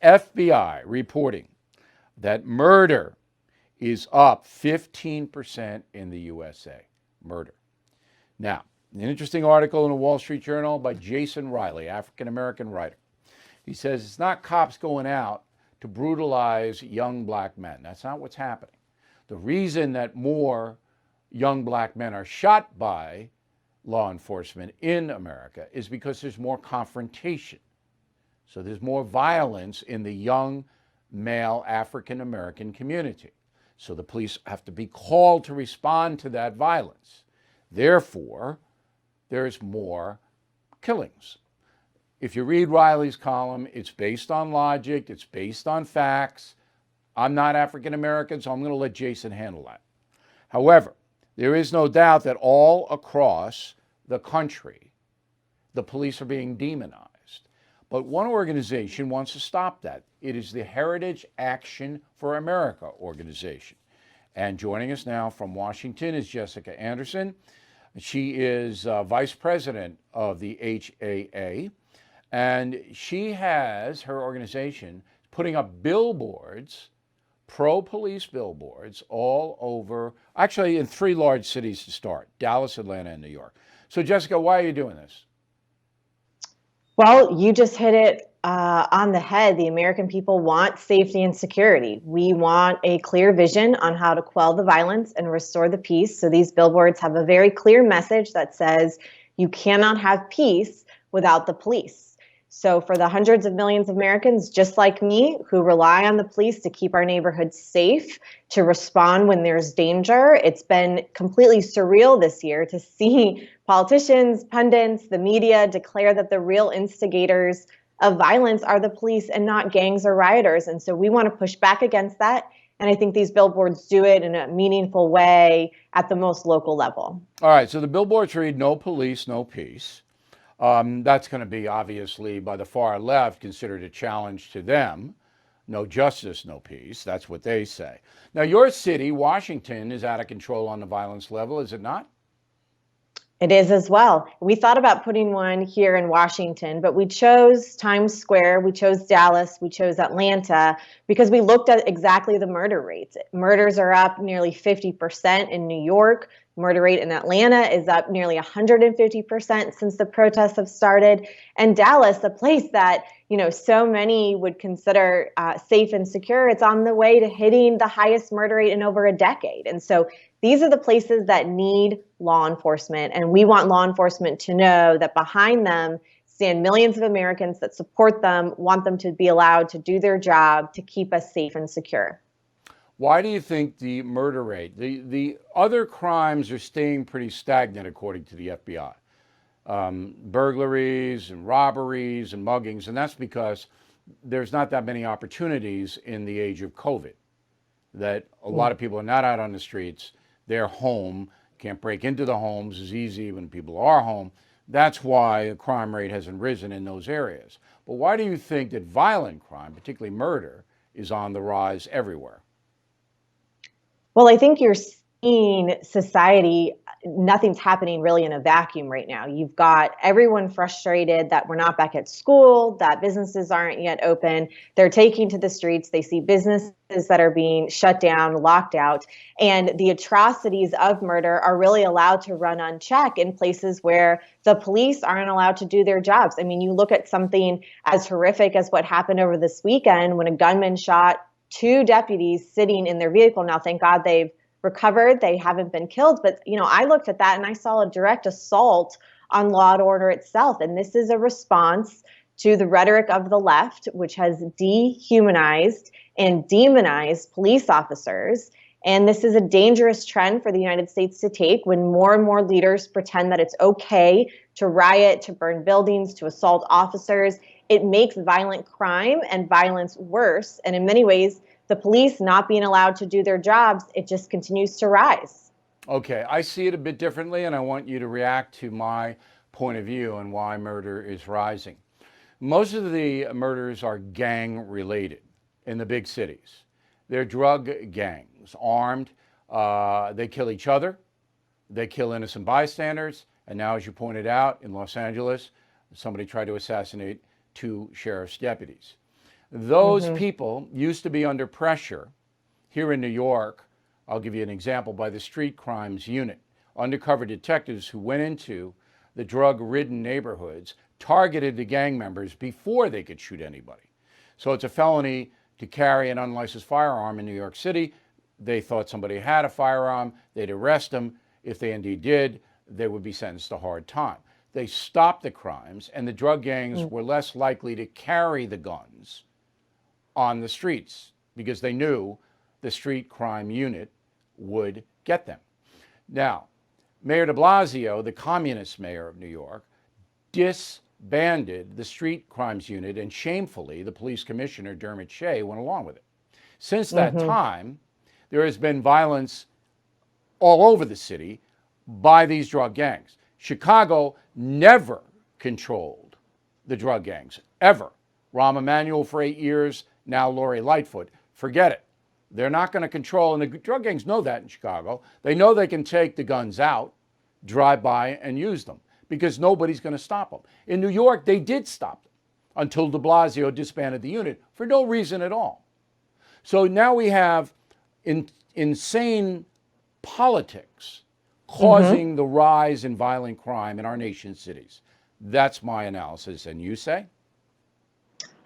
FBI reporting that murder is up 15% in the USA. Murder. Now, an interesting article in the Wall Street Journal by Jason Riley, African-American writer. He says it's not cops going out to brutalize young black men. That's not what's happening. The reason that more young black men are shot by law enforcement in America is because there's more confrontation. So there's more violence in the young male African-American community. So the police have to be called to respond to that violence. Therefore, there's more killings. If you read Riley's column, it's based on logic, it's based on facts. I'm not African-American, so I'm going to let Jason handle that. However, there is no doubt that all across the country, the police are being demonized. But one organization wants to stop that. It is the Heritage Action for America organization. And joining us now from Washington is Jessica Anderson. She is vice president of the HAA. And she has, her organization, putting up billboards, pro-police billboards all over, actually in 3 large cities to start, Dallas, Atlanta, and New York. So Jessica, why are you doing this? Well, you just hit it on the head. The American people want safety and security. We want a clear vision on how to quell the violence and restore the peace. So these billboards have a very clear message that says you cannot have peace without the police. So for the hundreds of millions of Americans just like me who rely on the police to keep our neighborhoods safe, to respond when there's danger, it's been completely surreal this year to see politicians, pundits, the media declare that the real instigators of violence are the police and not gangs or rioters. And so we want to push back against that. And I think these billboards do it in a meaningful way at the most local level. All right, so the billboards read, "No police, no peace." That's going to be obviously by the far left considered a challenge to them. No justice, no peace. That's what they say. Now, your city, Washington, is out of control on the violence level, is it not? It is as well. We thought about putting one here in Washington, but we chose Times Square, we chose Dallas, we chose Atlanta because we looked at exactly the murder rates. Murders are up nearly 50% in New York. Murder rate in Atlanta is up nearly 150% since the protests have started. And Dallas, a place that, so many would consider safe and secure, it's on the way to hitting the highest murder rate in over a decade. And so these are the places that need law enforcement. And we want law enforcement to know that behind them stand millions of Americans that support them, want them to be allowed to do their job to keep us safe and secure. Why do you think the murder rate, the other crimes are staying pretty stagnant according to the FBI? Burglaries and robberies and muggings, and that's because there's not that many opportunities in the age of COVID, that a lot of people are not out on the streets, they're home, can't break into the homes as easy when people are home. That's why the crime rate hasn't risen in those areas. But why do you think that violent crime, particularly murder, is on the rise everywhere? Well, I think you're seeing society, nothing's happening really in a vacuum right now. You've got everyone frustrated that we're not back at school, that businesses aren't yet open. They're taking to the streets. They see businesses that are being shut down, locked out, and the atrocities of murder are really allowed to run unchecked in places where the police aren't allowed to do their jobs. I mean, you look at something as horrific as what happened over this weekend when a gunman shot 2 deputies sitting in their vehicle. Now, thank God they've recovered. They haven't been killed. But, I looked at that and I saw a direct assault on law and order itself. And this is a response to the rhetoric of the left, which has dehumanized and demonized police officers. And this is a dangerous trend for the United States to take when more and more leaders pretend that it's okay to riot, to burn buildings, to assault officers. It makes violent crime and violence worse. And in many ways, the police not being allowed to do their jobs, it just continues to rise. Okay, I see it a bit differently, and I want you to react to my point of view and why murder is rising. Most of the murders are gang related in the big cities. They're drug gangs, armed. They kill each other. They kill innocent bystanders. And now, as you pointed out, in Los Angeles, somebody tried to assassinate 2 sheriff's deputies. Those people used to be under pressure here in New York. I'll give you an example by the street crimes unit. Undercover detectives who went into the drug-ridden neighborhoods targeted the gang members before they could shoot anybody. So it's a felony to carry an unlicensed firearm in New York City. They thought somebody had a firearm, they'd arrest them. If they indeed did, they would be sentenced to hard time. They stopped the crimes, and the drug gangs were less likely to carry the guns on the streets because they knew the street crime unit would get them. Now, Mayor de Blasio, the communist mayor of New York, disbanded the street crimes unit, and shamefully, the police commissioner, Dermot Shea, went along with it. Since that time, there has been violence all over the city by these drug gangs. Chicago never controlled the drug gangs, ever. Rahm Emanuel for 8 years, now Lori Lightfoot. Forget it. They're not going to control, and the drug gangs know that in Chicago. They know they can take the guns out, drive by, and use them because nobody's going to stop them. In New York, they did stop them until de Blasio disbanded the unit for no reason at all. So now we have insane politics causing the rise in violent crime in our nation's cities. That's my analysis. And you say?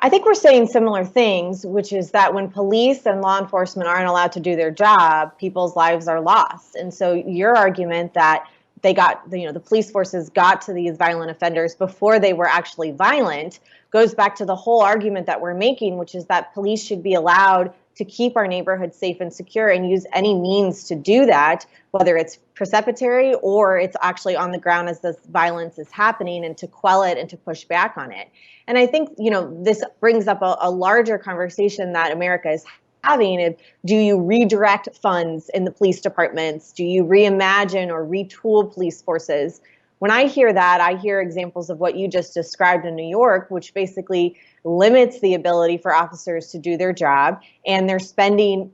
I think we're saying similar things, which is that when police and law enforcement aren't allowed to do their job, people's lives are lost. And so your argument that they got, the police forces got to these violent offenders before they were actually violent goes back to the whole argument that we're making, which is that police should be allowed to keep our neighborhoods safe and secure and use any means to do that, whether it's precipitatory or it's actually on the ground as this violence is happening, and to quell it and to push back on it. And I think, this brings up a larger conversation that America is having. Do you redirect funds in the police departments? Do you reimagine or retool police forces? When I hear that, I hear examples of what you just described in New York, which basically limits the ability for officers to do their job, and they're spending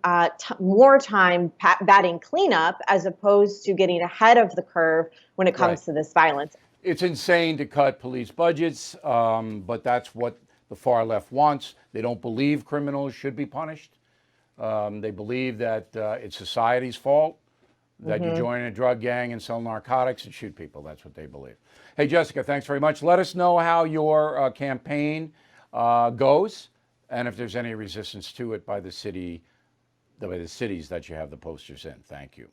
more time batting cleanup as opposed to getting ahead of the curve when it comes to this violence. It's insane to cut police budgets, but that's what the far left wants. They don't believe criminals should be punished. They believe that it's society's fault that you join a drug gang and sell narcotics and shoot people. That's what they believe. Hey, Jessica, thanks very much. Let us know how your campaign goes, and if there's any resistance to it by the cities that you have the posters in. Thank you.